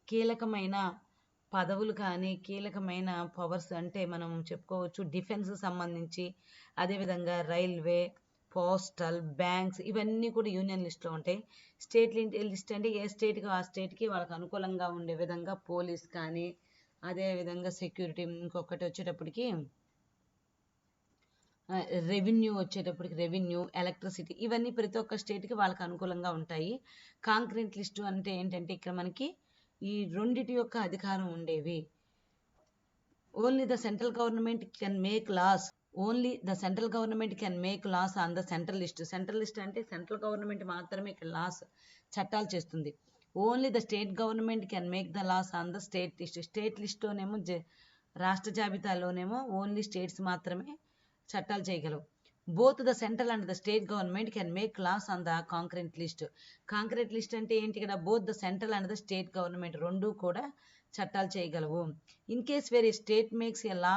కీలకమైన పదవులు కానీ కీలకమైన పవర్స్ అంటే మనం చెప్పుకోవచ్చు డిఫెన్స్ సంబంధించి, అదేవిధంగా రైల్వే, పోస్టల్, బ్యాంక్స్ ఇవన్నీ కూడా యూనియన్ లిస్ట్లో ఉంటాయి. స్టేట్ లిస్ట్ అంటే ఏ స్టేట్కి ఆ స్టేట్కి వాళ్ళకి అనుకూలంగా ఉండే విధంగా పోలీస్ కానీ, అదేవిధంగా సెక్యూరిటీ, ఇంకొకటి వచ్చేటప్పటికి రెవెన్యూ వచ్చేటప్పటికి రెవెన్యూ, ఎలక్ట్రిసిటీ ఇవన్నీ ప్రతి ఒక్క స్టేట్కి వాళ్ళకి అనుకూలంగా ఉంటాయి. కాంక్రీట్ లిస్టు అంటే ఏంటంటే ఇక్కడ మనకి ఈ రెండిటి యొక్క అధికారం ఉండేవి. Only the central government can make laws only the central government can make laws on the central list. Central list అంటే సెంట్రల్ గవర్నమెంట్ మాత్రమే ఇక్కడ లాస్ చట్టాలు చేస్తుంది. Only the state government can make the laws on the state list. State లిస్ట్లోనేమో రాష్ట్ర జాబితాలోనేమో only states మాత్రమే చట్టాలు చేయగలవు. Both the central and the state government can make laws on the concrete list. Concrete list అంటే ఏంటి? ఇక్కడ both the central and the state government రెండు కూడా చట్టాలు చేయగలవు. In case where A state makes a law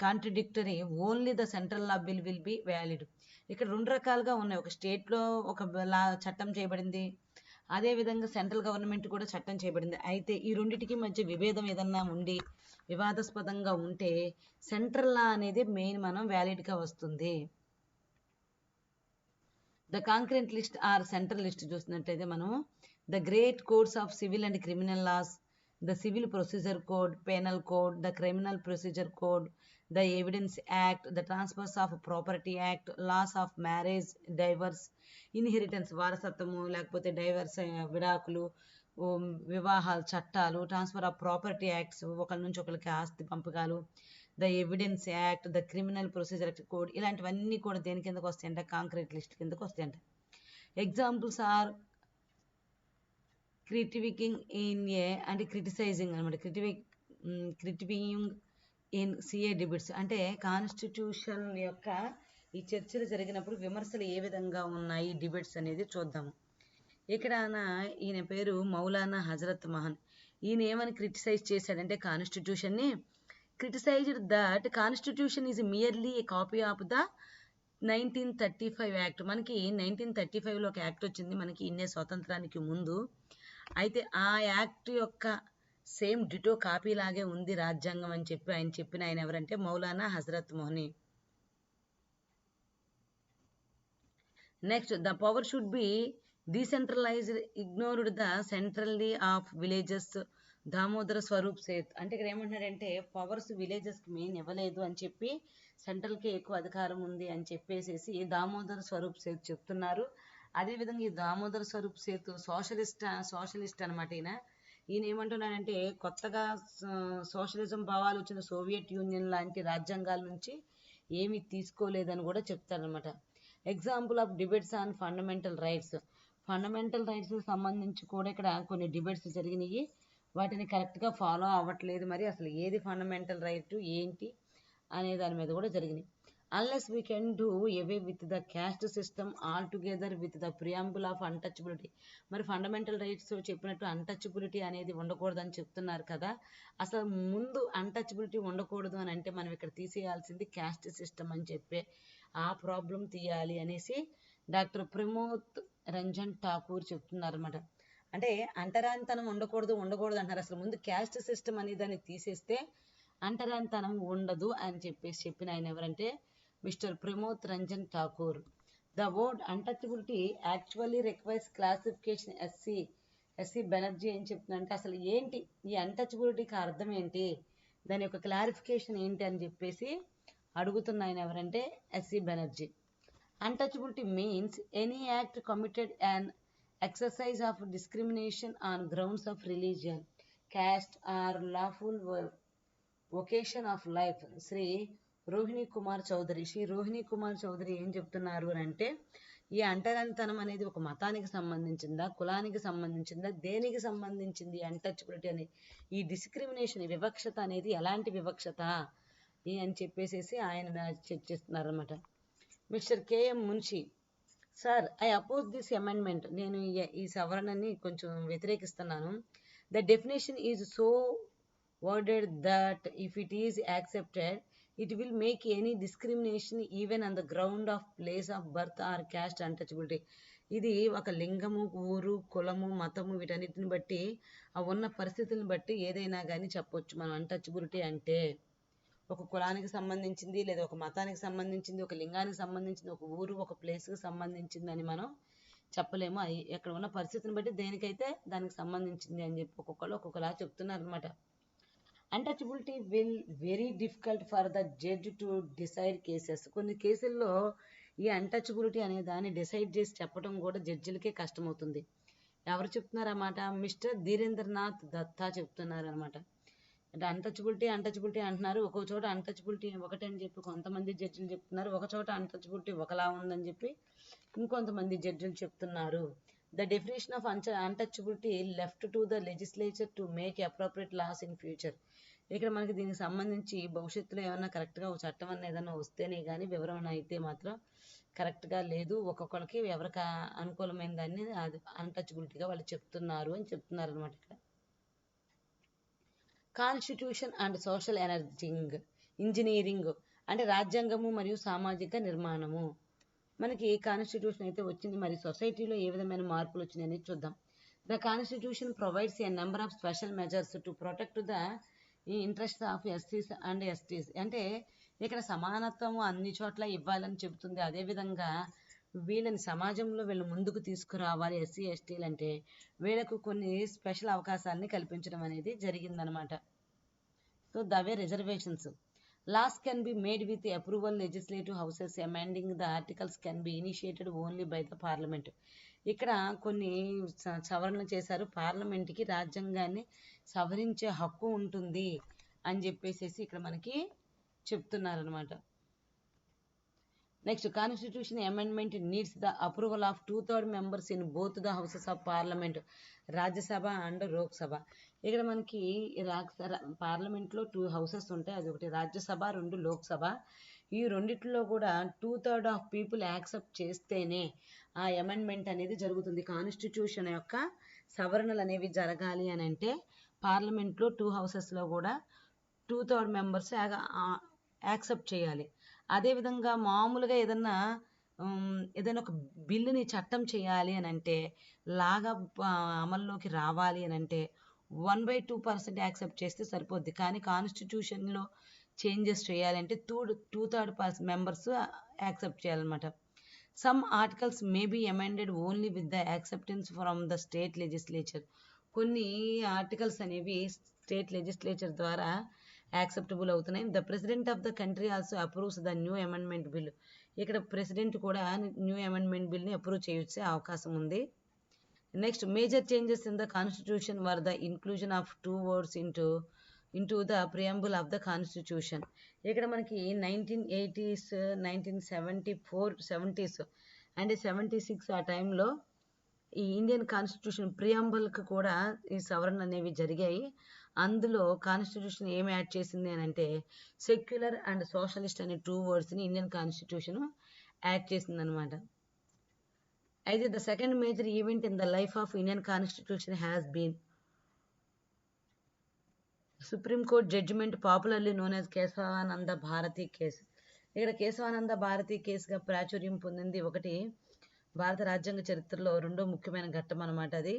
contradictory only the central law bill will be valid. ఇక్కడ రెండు రకాలుగా ఉన్నాయి. ఒక స్టేట్లో ఒక లా చట్టం చేయబడింది, అదేవిధంగా సెంట్రల్ గవర్నమెంట్ కూడా చట్టం చేయబడింది. అయితే ఈ రెండింటికి మధ్య విభేదం ఏదన్నా ఉండి వివాదాస్పదంగా ఉంటే సెంట్రల్ లా అనేది మెయిన్ మనం వ్యాలిడ్గా వస్తుంది. The concrete list or central list చూసినట్లయితే మనం the great codes of civil and criminal laws, the civil procedure code, penal code, the criminal procedure code, the evidence act, the transfers of property act, laws of marriage, divorce, inheritance వారసత్వము, లేకపోతే divorce విడాకులు, వివాహాల చట్టాలు, transfer of property acts, ఒకరి నుంచి ఒకరికి ఆస్తి పంపకాలు, the evidence act, the criminal procedure code, ఇలాంటివన్నీ కూడా దేని కిందకు వస్తాయంటే కాంక్రీట్ లిస్ట్ కిందకు వస్తాయంట. Examples are critiquing in a అంటే క్రిటిసైజింగ్ అనమాట. క్రిటికింగ్ ఇన్ సిఏ డిబేట్స్ అంటే కాన్స్టిట్యూషన్ యొక్క ఈ చర్చలు జరిగినప్పుడు విమర్శలు ఏ విధంగా ఉన్నాయి డిబేట్స్ అనేది చూద్దాము. ఇక్కడ ఈయన పేరు మౌలానా హజరత్ మహన్. ఈయన ఏమని క్రిటిసైజ్ చేశాడంటే కాన్స్టిట్యూషన్ని criticised that constitution is merely a copy of the 1935 act. మనకి 1935లో ఒక యాక్ట్ వచ్చింది మనకి ఇండియా స్వాతంత్రానికి ముందు. అయితే ఆ యాక్ట్ యొక్క సేమ్ డిటో కాపీ లాగే ఉంది రాజ్యాంగం అని చెప్పి ఆయన ఎవరంటే Maulana Hasrat Mohani. Next the power should be decentralised, ignored the centrally of villages, Damodar Swarup Seth. అంటే ఇక్కడ ఏమంటున్నాడంటే పవర్స్ విలేజెస్కి మెయిన్ ఇవ్వలేదు అని చెప్పి సెంట్రల్కి ఎక్కువ అధికారం ఉంది అని చెప్పేసి దామోదర స్వరూప్ సేత్ చెప్తున్నారు. అదేవిధంగా ఈ దామోదర స్వరూప్ సేత్ సోషలిస్ట్ అనమాట. ఈయన ఏమంటున్నాడంటే కొత్తగా సోషలిజం భావాలు వచ్చిన సోవియట్ యూనియన్ లాంటి రాజ్యాంగాల నుంచి ఏమీ తీసుకోలేదని కూడా చెప్తారనమాట. Example of debates on fundamental rights. Fundamental rights సంబంధించి కూడా ఇక్కడ కొన్ని డిబేట్స్ జరిగినాయి. వాటిని కరెక్ట్గా ఫాలో అవ్వట్లేదు. మరి అసలు ఏది ఫండమెంటల్ రైట్ ఏంటి అనే దాని మీద కూడా జరిగినాయి. Unless we can do away with the cast system all together with the preamble of untouchability. మరి ఫండమెంటల్ రైట్స్ చెప్పినట్టు అన్టచబిలిటీ అనేది ఉండకూడదని చెప్తున్నారు కదా. అసలు ముందు అన్టచబిలిటీ ఉండకూడదు అని అంటే మనం ఇక్కడ తీసేయాల్సింది క్యాస్ట్ సిస్టమ్ అని చెప్పే ఆ ప్రాబ్లం తీయాలి అనేసి డాక్టర్ ప్రమోద్ రంజన్ ఠాకూర్ చెప్తున్నారు అనమాట. అంటే అంటరానితనం ఉండకూడదు అంటారు. అసలు ముందు క్యాస్ట్ సిస్టమ్ అనే దాన్ని తీసేస్తే అంటరానితనం ఉండదు అని చెప్పిన ఆయన ఎవరంటే mister Pramod Ranjan Thakur. The word untouchability actually requires classification. SC Banerjee ఏం చెప్తుందంటే అసలు ఏంటి ఈ అన్టచబిలిటీకి అర్థం ఏంటి, దాని యొక్క క్లారిఫికేషన్ ఏంటి అని చెప్పేసి అడుగుతున్న ఆయన ఎవరంటే SC Banerjee. Untouchability means any act committed an exercise of discrimination on grounds of religion, caste or lawful vocation of life. Shri Rohini Kumar Chaudhary ఏం చెప్తున్నారు అని అంటే ఈ అంటరానితనం అనేది ఒక మతానికి సంబంధించిందా, కులానికి సంబంధించిందా, దేనికి సంబంధించింది అన్టచబిలిటీ అనేది, ఈ డిస్క్రిమినేషన్ వివక్షత అనేది ఎలాంటి వివక్షత అని చెప్పేసి ఆయన చర్చిస్తున్నారు అనమాట. Mister KM Munshi. Sir, I oppose this amendment. నేను ఈ సవరణని కొంచెం వ్యతిరేకిస్తున్నాను. The definition is so worded that if it is accepted it will make any discrimination even on the ground of place of birth or caste untouchability. ఇది ఒక లింగము, ఊరు, కులము, మతము వీటన్నిటిని బట్టి ఆ ఉన్న పరిస్థితులను బట్టి ఏదైనా కానీ చెప్పొచ్చు మనం అన్టచబిలిటీ అంటే. ఒక కులానికి సంబంధించింది, లేదా ఒక మతానికి సంబంధించింది, ఒక లింగానికి సంబంధించింది, ఒక ఊరు, ఒక ప్లేస్కి సంబంధించింది అని మనం చెప్పలేము. అక్కడ ఉన్న పరిస్థితిని బట్టి దేనికైతే దానికి సంబంధించింది అని చెప్పి ఒక్కొక్కరు ఒక్కొక్కలా చెప్తున్నారు అనమాట. Untouchability will very difficult for the judge to decide cases. కొన్ని కేసుల్లో ఈ అన్టచబిలిటీ అనే దాన్ని డిసైడ్ చేసి చెప్పడం కూడా జడ్జిలకే కష్టమవుతుంది. ఎవరు చెప్తున్నారు అన్నమాట? మిస్టర్ ధీరేంద్రనాథ్ దత్తా చెప్తున్నారు అనమాట. అంటే అన్టచబిలిటీ అంటున్నారు. ఒక్కో చోట అన్టచబిలిటీ ఒకటి అని చెప్పి కొంతమంది జడ్జిలు చెప్తున్నారు, ఒక చోట అన్టచబిలిటీ ఒకలా ఉందని చెప్పి ఇంకొంతమంది జడ్జిలు చెప్తున్నారు. The definition of untouchability left to the legislature to make appropriate laws in future. ఇక్కడ మనకి దీనికి సంబంధించి భవిష్యత్తులో ఏమన్నా కరెక్ట్గా ఒక చట్టం అన్న ఏదైనా వస్తేనే కానీ, వివరణ అయితే మాత్రం కరెక్ట్గా లేదు, ఒక్కొక్కరికి ఎవరికి అనుకూలమైన దాన్ని అది అన్టచబిలిటీగా వాళ్ళు చెప్తున్నారు అని చెప్తున్నారు అనమాట. ఇక్కడ కాన్స్టిట్యూషన్ అండ్ సోషల్ ఇంజనీరింగ్ అంటే రాజ్యాంగము మరియు సామాజిక నిర్మాణము. మనకి కాన్స్టిట్యూషన్ అయితే వచ్చింది, మరి సొసైటీలో ఏ విధమైన మార్పులు వచ్చినాయని చూద్దాం. The constitution provides a number of special measures to protect the interest of ఎస్సీస్ అండ్ ఎస్టీస్. అంటే ఇక్కడ సమానత్వం అన్ని చోట్ల ఇవ్వాలని చెబుతుంది. అదేవిధంగా వీళ్ళని సమాజంలో వీళ్ళు ముందుకు తీసుకురావాలి. ఎస్సీ ఎస్టీలు అంటే వీళ్ళకు కొన్ని స్పెషల్ అవకాశాలని కల్పించడం అనేది జరిగిందనమాట. సో దవే reservations. Laws can be made with the approval legislative houses. Amending the articles can be initiated only by the parliament. ఇక్కడ కొన్ని సవరణలు చేశారు. పార్లమెంట్కి రాజ్యాంగాన్ని సవరించే హక్కు ఉంటుంది అని చెప్పేసి ఇక్కడ మనకి చెప్తున్నారు అనమాట. Next, constitution amendment needs the approval of 2/3 members in both the houses of parliament, Rajya Sabha and Lok Sabha. ఇక్కడ మనకి పార్లమెంట్లో 2 హౌసెస్ ఉంటాయి, అది ఒకటి రాజ్యసభ, 2 లోక్సభ. ఈ రెండిట్లో కూడా 2/3 ఆఫ్ పీపుల్ యాక్సెప్ట్ చేస్తేనే ఆ అమెండ్మెంట్ అనేది జరుగుతుంది. కాన్స్టిట్యూషన్ యొక్క సవరణలు అనేవి జరగాలి అని అంటే పార్లమెంట్లో 2 హౌసెస్లో కూడా 2/3 మెంబర్స్ యాక్సెప్ట్ చేయాలి. అదేవిధంగా మామూలుగా ఏదన్నా ఒక బిల్లుని చట్టం చేయాలి అని అంటే, లాగా అమల్లోకి రావాలి అని అంటే 1/2% యాక్సెప్ట్ చేస్తే సరిపోద్ది. కానీ కాన్స్టిట్యూషన్లో చేంజెస్ చేయాలంటే 2/3 మెంబర్స్ యాక్సెప్ట్ చేయాలన్నమాట. Some articles may be amended only with the acceptance from the state legislature. కొన్ని ఆర్టికల్స్ అనేవి స్టేట్ లెజిస్లేచర్ ద్వారా యాక్సెప్టబుల్ అవుతున్నాయి. The president of the country also approves the new amendment bill. ఇక్కడ president కూడా new amendment బిల్ని approve చేయొచ్చే అవకాశం ఉంది. Next, major changes in the constitution were the inclusion of 2 words into the preamble of the constitution. ఇక్కడ మనకి 1980s, 1974, 70s and 76 ఆ టైంలో ఈ ఇండియన్ కాన్స్టిట్యూషన్ ప్రియాంబుల్కి కూడా ఈ సవరణ అనేవి జరిగాయి. అందులో కాన్స్టిట్యూషన్ ఏమి యాడ్ చేసింది అని అంటే సెక్యులర్ అండ్ సోషలిస్ట్ అనే 2 wordsని ఇండియన్ కాన్స్టిట్యూషన్ యాడ్ చేసింది అనమాట. అయితే the second major event in the life of Indian constitution has been Supreme Court judgement popularly known as Kesavananda Bharati case. ఇక్కడ కేశవానంద భారతి కేసుగా ప్రాచుర్యం పొందింది. ఒకటి భారత రాజ్యాంగ చరిత్రలో రెండో ముఖ్యమైన ఘట్టం అనమాట. అది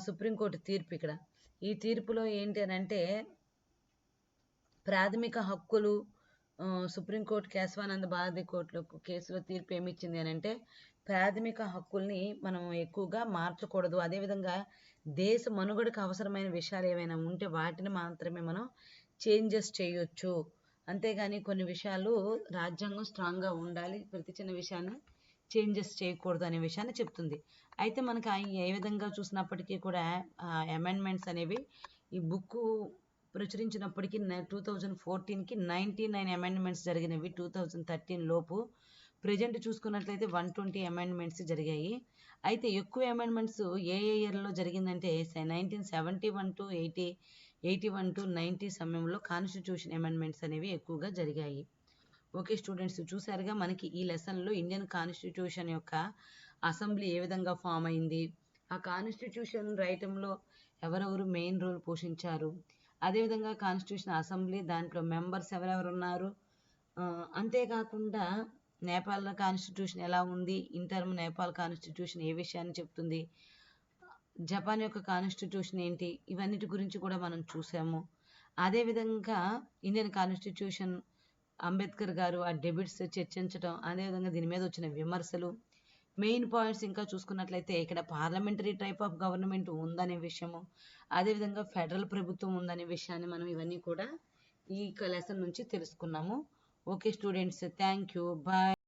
సుప్రీంకోర్టు తీర్పు. ఇక్కడ ఈ తీర్పులో ఏంటి అని అంటే ప్రాథమిక హక్కులు సుప్రీంకోర్టు కేశవానంద భారతి కోర్టులో కేసులో తీర్పు ఏమిచ్చింది అని అంటే ప్రాథమిక హక్కుల్ని మనం ఎక్కువగా మార్చకూడదు. అదేవిధంగా దేశ మనుగడకు అవసరమైన విషయాలు ఏమైనా ఉంటే వాటిని మాత్రమే మనం చేంజెస్ చేయొచ్చు. అంతేగాని కొన్ని విషయాలు రాజ్యాంగం స్ట్రాంగ్గా ఉండాలి, ప్రతి చిన్న విషయాన్ని చేంజెస్ చేయకూడదు అనే విషయాన్ని చెప్తుంది. అయితే మనకి ఏ విధంగా చూసినప్పటికీ కూడా అమెండ్మెంట్స్ అనేవి ఈ బుక్ ప్రచురించినప్పటికీ 2014కి 99 అమెండ్మెంట్స్ జరిగినవి. 2013 లోపు ప్రజెంట్ చూసుకున్నట్లయితే 120 అమెండ్మెంట్స్ జరిగాయి. అయితే ఎక్కువ అమెండ్మెంట్స్ ఏ ఇయర్లో జరిగిందంటే 1971 to 80, 81 to 90 సమయంలో కాన్స్టిట్యూషన్ అమెండ్మెంట్స్ అనేవి ఎక్కువగా జరిగాయి. ఓకే స్టూడెంట్స్, చూసారుగా మనకి ఈ లెసన్లో ఇండియన్ కాన్స్టిట్యూషన్ యొక్క అసెంబ్లీ ఏ విధంగా ఫామ్ అయింది, ఆ కాన్స్టిట్యూషన్ రాయటంలో ఎవరెవరు మెయిన్ రోల్ పోషించారు, అదేవిధంగా కాన్స్టిట్యూషన్ అసెంబ్లీ, దాంట్లో మెంబర్స్ ఎవరెవరు ఉన్నారు, అంతేకాకుండా నేపాల్ కాన్స్టిట్యూషన్ ఎలా ఉంది, ఇంటర్మ్ నేపాల్ కాన్స్టిట్యూషన్ ఏ విషయాన్ని చెప్తుంది, జపాన్ యొక్క కాన్స్టిట్యూషన్ ఏంటి, ఇవన్నిటి గురించి కూడా మనం చూసాము. అదేవిధంగా ఇండియన్ కాన్స్టిట్యూషన్ అంబేద్కర్ గారు ఆ డెబిట్స్ చర్చించడం, అదేవిధంగా దీని మీద వచ్చిన విమర్శలు, మెయిన్ పాయింట్స్ ఇంకా చూసుకున్నట్లయితే ఇక్కడ పార్లమెంటరీ టైప్ ఆఫ్ గవర్నమెంట్ ఉందనే విషయము, అదేవిధంగా ఫెడరల్ ప్రభుత్వం ఉందనే విషయాన్ని మనం ఇవన్నీ కూడా ఈ లెసన్ నుంచి తెలుసుకున్నాము. Okay students, thank you, bye.